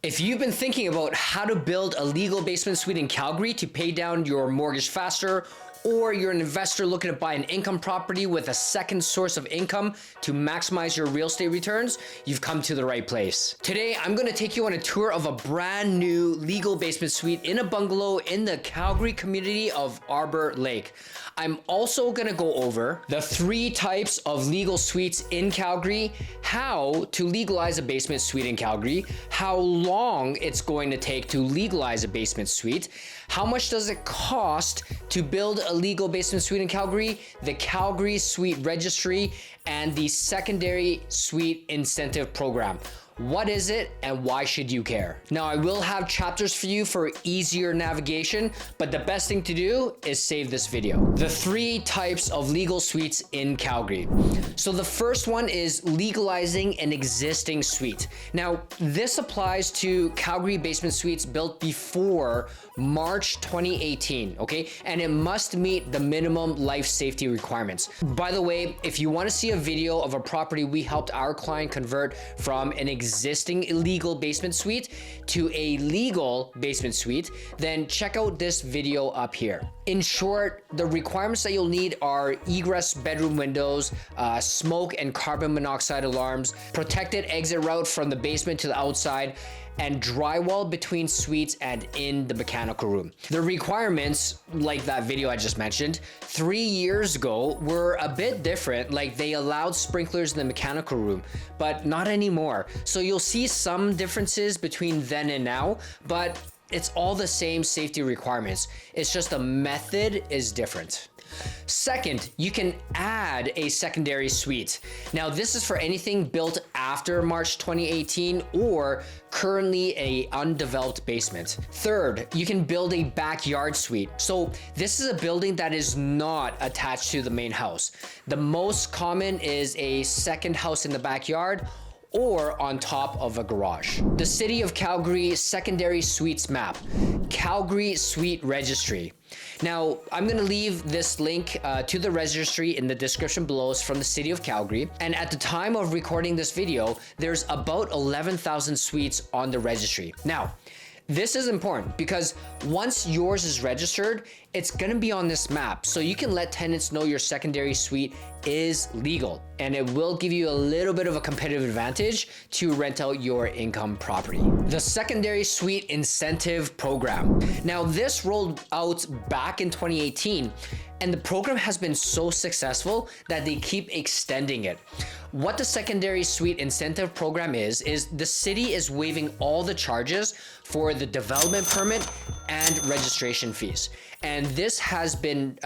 If you've been thinking about how to build a legal basement suite in Calgary to pay down your mortgage faster, or you're an investor looking to buy an income property with a second source of income to maximize your real estate returns, you've come to the right place. Today, I'm going to take you on a tour of a brand new legal basement suite in a bungalow in the Calgary community of Arbour Lake. I'm also going to go over the 3 types of legal suites in Calgary, how to legalize a basement suite in Calgary, how long it's going to take to legalize a basement suite, how much does it cost to build a legal basement suite in Calgary, the Calgary Suite Registry, and the Secondary Suite Incentive Program. What is it and why should you care? Now, I will have chapters for you for easier navigation, but the best thing to do is save this video. The 3 types of legal suites in Calgary. So the first one is legalizing an existing suite. Now, this applies to Calgary basement suites built before March 2018, okay? And it must meet the minimum life safety requirements. By the way, if you want to see a video of a property we helped our client convert from an existing illegal basement suite to a legal basement suite, then check out this video up here. In short, the requirements that you'll need are egress bedroom windows, smoke and carbon monoxide alarms, protected exit route from the basement to the outside, and drywall between suites and in the mechanical room. The requirements, like that video I just mentioned, 3 years ago were a bit different. Like, they allowed sprinklers in the mechanical room, but not anymore. So you'll see some differences between then and now, but it's all the same safety requirements. It's just the method is different. Second, you can add a secondary suite. Now, this is for anything built after March 2018 or currently a undeveloped basement. Third, you can build a backyard suite. So this is a building that is not attached to the main house. The most common is a second house in the backyard or on top of a garage. The City of Calgary Secondary Suites Map, Calgary Suite Registry. Now, I'm gonna leave this link to the registry in the description below. It's from the City of Calgary. And at the time of recording this video, there's about 11,000 suites on the registry. Now, this is important because once yours is registered, it's gonna be on this map. So you can let tenants know your secondary suite is legal, and it will give you a little bit of a competitive advantage to rent out your income property. The Secondary Suite Incentive Program. Now, this rolled out back in 2018, and the program has been so successful that they keep extending it. What the Secondary Suite Incentive Program is the city is waiving all the charges for the development permit and registration fees. And this has been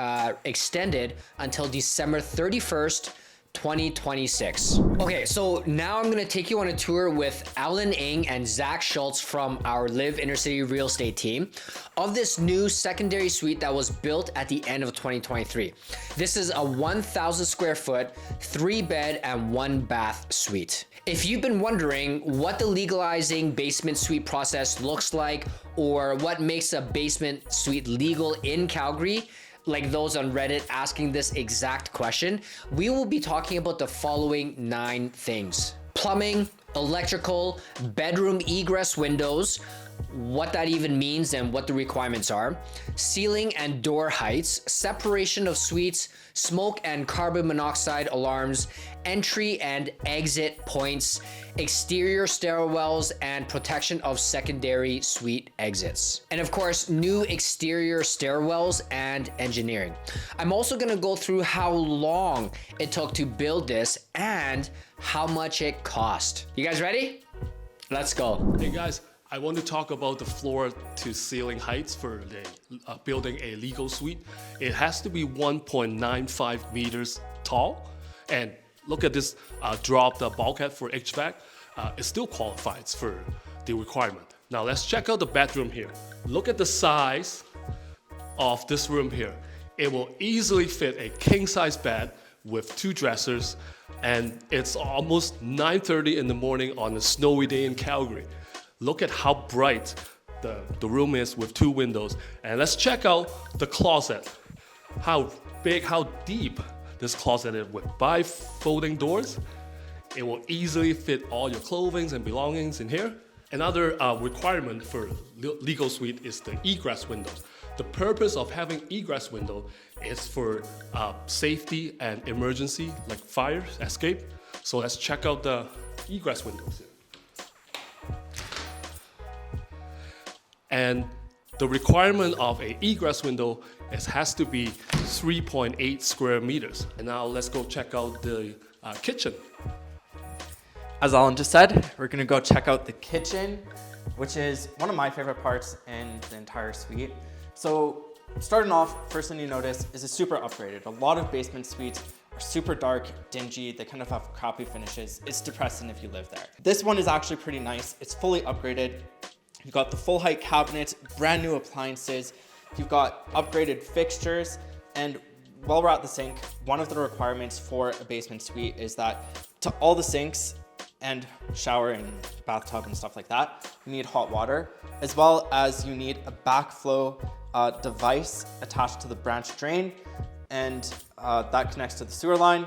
extended until December 31st, 2026. Okay, so now I'm gonna take you on a tour with Alan Ng and Zach Schultz from our LiveInnerCity real estate team of this new secondary suite that was built at the end of 2023. This is a 1,000 square foot, 3-bed and 1-bath suite. If you've been wondering what the legalizing basement suite process looks like or what makes a basement suite legal in Calgary, like those on Reddit asking this exact question, we will be talking about the following 9 things: plumbing, electrical, bedroom egress windows, what that even means and what the requirements are, ceiling and door heights, separation of suites, smoke and carbon monoxide alarms, entry and exit points, exterior stairwells, and protection of secondary suite exits. And of course, new exterior stairwells and engineering. I'm also gonna go through how long it took to build this and how much it cost. You guys ready? Let's go. Hey guys, I want to talk about the floor to ceiling heights for building a legal suite. It has to be 1.95 meters tall. And look at this drop the bulkhead for HVAC. It still qualifies for the requirement. Now let's check out the bedroom here. Look at the size of this room here. It will easily fit a king size bed with 2 dressers, and it's almost 9:30 in the morning on a snowy day in Calgary. Look at how bright the room is with 2 windows. And let's check out the closet. How big, how deep this closet is with bi-folding doors. It will easily fit all your clothing and belongings in here. Another requirement for legal suite is the egress windows. The purpose of having egress window is for safety and emergency, like fire escape. So let's check out the egress windows here. And the requirement of an egress window has to be 3.8 square meters. And now let's go check out the kitchen. As Alan just said, we're gonna go check out the kitchen, which is one of my favorite parts in the entire suite. So starting off, first thing you notice is it's super upgraded. A lot of basement suites are super dark, dingy, they kind of have crappy finishes. It's depressing if you live there. This one is actually pretty nice. It's fully upgraded. You've got the full height cabinets, brand new appliances. You've got upgraded fixtures. And while we're at the sink, one of the requirements for a basement suite is that to all the sinks and shower and bathtub and stuff like that, you need hot water, as well as you need a backflow device attached to the branch drain, and that connects to the sewer line.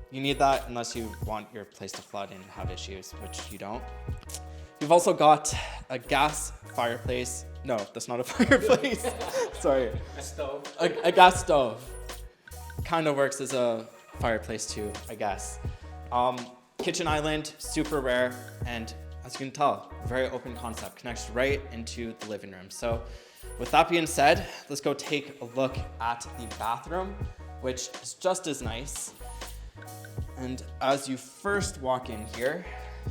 You need that unless you want your place to flood and have issues, which you don't. You've also got a gas fireplace. No, that's not a fireplace. Sorry. A stove. A gas stove. Kind of works as a fireplace too, I guess. Kitchen island, super rare, and as you can tell, very open concept, connects right into the living room. So with that being said, let's go take a look at the bathroom, which is just as nice. And as you first walk in here,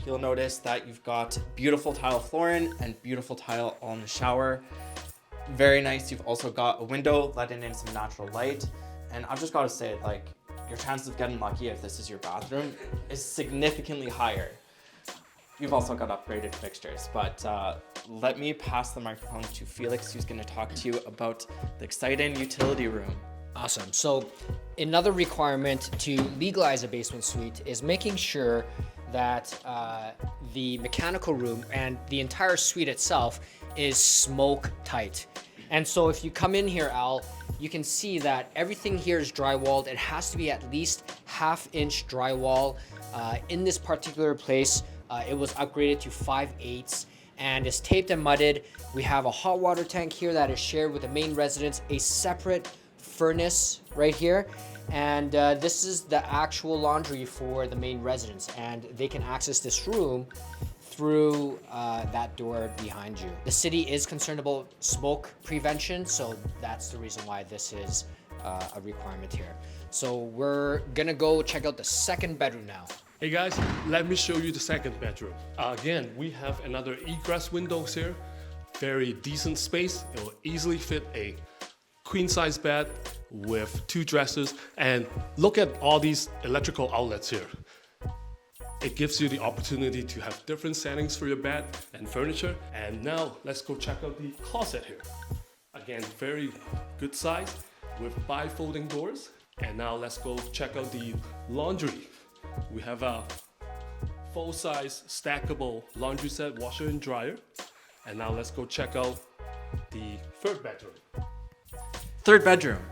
you'll notice that you've got beautiful tile flooring and beautiful tile on the shower. Very nice. You've also got a window letting in some natural light. And I've just got to say, like, your chances of getting lucky if this is your bathroom is significantly higher. You've also got upgraded fixtures, but let me pass the microphone to Felix, who's going to talk to you about the exciting utility room. Awesome. So another requirement to legalize a basement suite is making sure that the mechanical room and the entire suite itself is smoke tight. And so if you come in here, Al, you can see that everything here is drywalled. It has to be at least 1/2-inch drywall. In this particular place, it was upgraded to 5/8 and is taped and mudded. We have a hot water tank here that is shared with the main residence, a separate furnace right here. And this is the actual laundry for the main residence, and they can access this room through that door behind you. The city is concerned about smoke prevention, so that's the reason why this is a requirement here. So we're gonna go check out the second bedroom now. Hey guys, let me show you the second bedroom. Again, we have another egress windows here. Very decent space. It will easily fit a queen size bed with 2 dressers, and look at all these electrical outlets here. It gives you the opportunity to have different settings for your bed and furniture. And now let's go check out the closet here. Again, very good size with bifolding doors. And now let's go check out the laundry. We have a full-size stackable laundry set, washer and dryer. And now let's go check out the third bedroom. Third bedroom,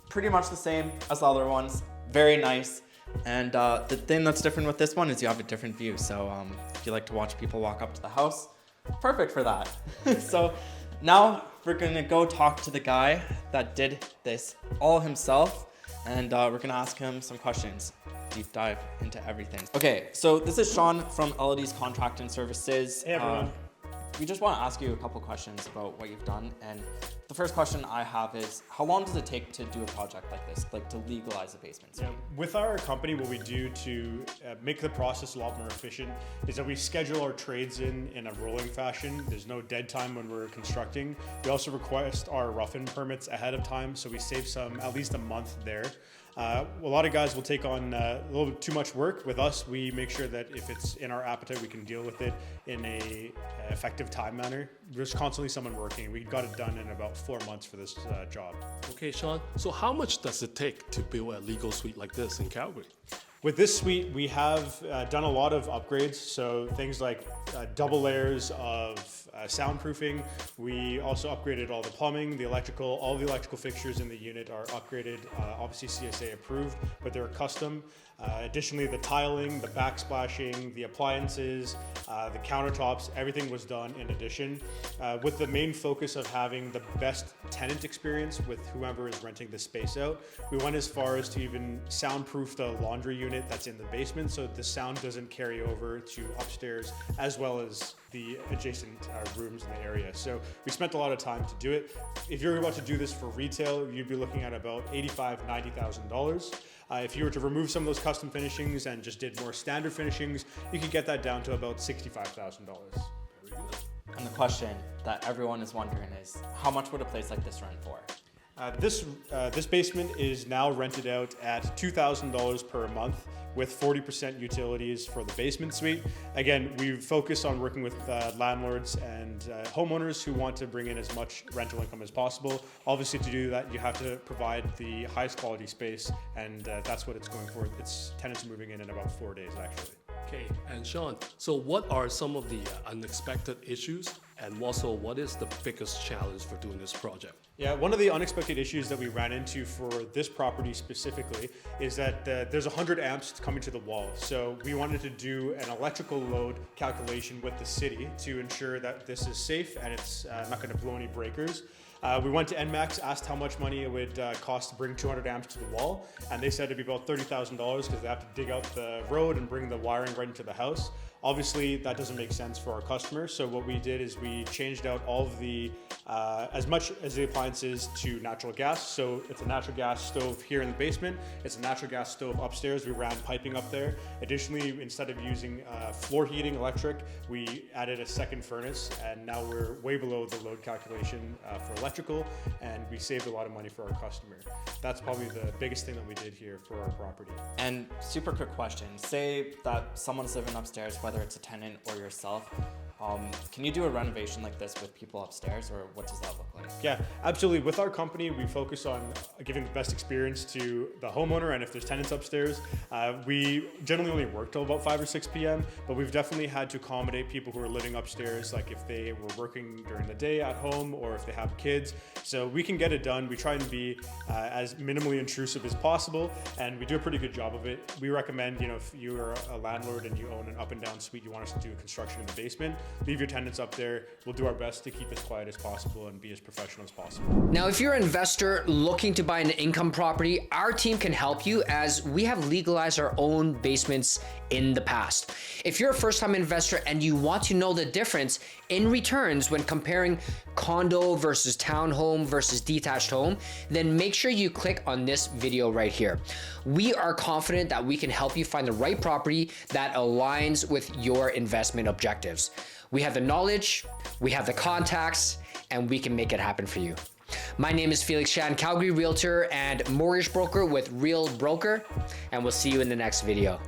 pretty much the same as the other ones. Very nice. And the thing that's different with this one is you have a different view. So if you like to watch people walk up to the house, perfect for that. So now we're gonna go talk to the guy that did this all himself, and we're gonna ask him some questions. Deep dive into everything. Okay, so this is Sean from LD's Contracting Services. Hey everyone. We just want to ask you a couple questions about what you've done. And the first question I have is, how long does it take to do a project like this, like to legalize a basement suite? With our company, what we do to make the process a lot more efficient is that we schedule our trades in a rolling fashion. There's no dead time when we're constructing. We also request our rough-in permits ahead of time, so we save at least a month there. A lot of guys will take on a little bit too much work. With us, we make sure that if it's in our appetite, we can deal with it in a effective time manner. There's constantly someone working. We got it done in about 4 months for this job. Okay, Sean, so how much does it take to build a legal suite like this in Calgary? With this suite, we have done a lot of upgrades. So things like double layers of soundproofing. We also upgraded all the plumbing, the electrical, all the electrical fixtures in the unit are upgraded, obviously CSA approved, but they're custom. Additionally, the tiling, the backsplashing, the appliances, the countertops, everything was done in addition, with the main focus of having the best tenant experience with whoever is renting the space out. We went as far as to even soundproof the laundry unit that's in the basement so the sound doesn't carry over to upstairs, as well as the adjacent rooms in the area. So we spent a lot of time to do it. If you're about to do this for retail, you'd be looking at about $85,000, $90,000. If you were to remove some of those custom finishings and just did more standard finishings, you could get that down to about $65,000. And the question that everyone is wondering is, how much would a place like this rent for? This basement is now rented out at $2,000 per month with 40% utilities for the basement suite. Again, we focus on working with landlords and homeowners who want to bring in as much rental income as possible. Obviously, to do that, you have to provide the highest quality space, and that's what it's going for. It's tenants moving in about 4 days, actually. Okay, and Sean, so what are some of the unexpected issues, and also what is the biggest challenge for doing this project? Yeah, one of the unexpected issues that we ran into for this property specifically is that there's 100 amps coming to the wall. So we wanted to do an electrical load calculation with the city to ensure that this is safe and it's not going to blow any breakers. We went to NMAX, asked how much money it would cost to bring 200 amps to the wall, and they said it'd be about $30,000 because they have to dig out the road and bring the wiring right into the house. Obviously, that doesn't make sense for our customers, so what we did is we changed out all of the, as much as the appliances to natural gas. So it's a natural gas stove here in the basement, it's a natural gas stove upstairs, we ran piping up there. Additionally, instead of using floor heating electric, we added a second furnace, and now we're way below the load calculation for electrical, and we saved a lot of money for our customer. That's probably the biggest thing that we did here for our property. And super quick question, say that someone's living upstairs, whether it's a tenant or yourself, can you do a renovation like this with people upstairs, or what does that look like? Yeah, absolutely. With our company, we focus on giving the best experience to the homeowner, and if there's tenants upstairs, we generally only work till about 5 or 6 p.m., but we've definitely had to accommodate people who are living upstairs, like if they were working during the day at home or if they have kids. So we can get it done. We try and be as minimally intrusive as possible, and we do a pretty good job of it. We recommend, if you are a landlord and you own an up and down suite, you want us to do construction in the basement, leave your tenants up there. We'll do our best to keep as quiet as possible and be as professional as possible. Now, if you're an investor looking to buy an income property, our team can help you as we have legalized our own basements in the past. If you're a first-time investor and you want to know the difference in returns when comparing condo versus townhome versus detached home, then make sure you click on this video right here. We are confident that we can help you find the right property that aligns with your investment objectives. We have the knowledge, we have the contacts, and we can make it happen for you. My name is Felix Chan, Calgary Realtor and mortgage broker with Real Broker, and we'll see you in the next video.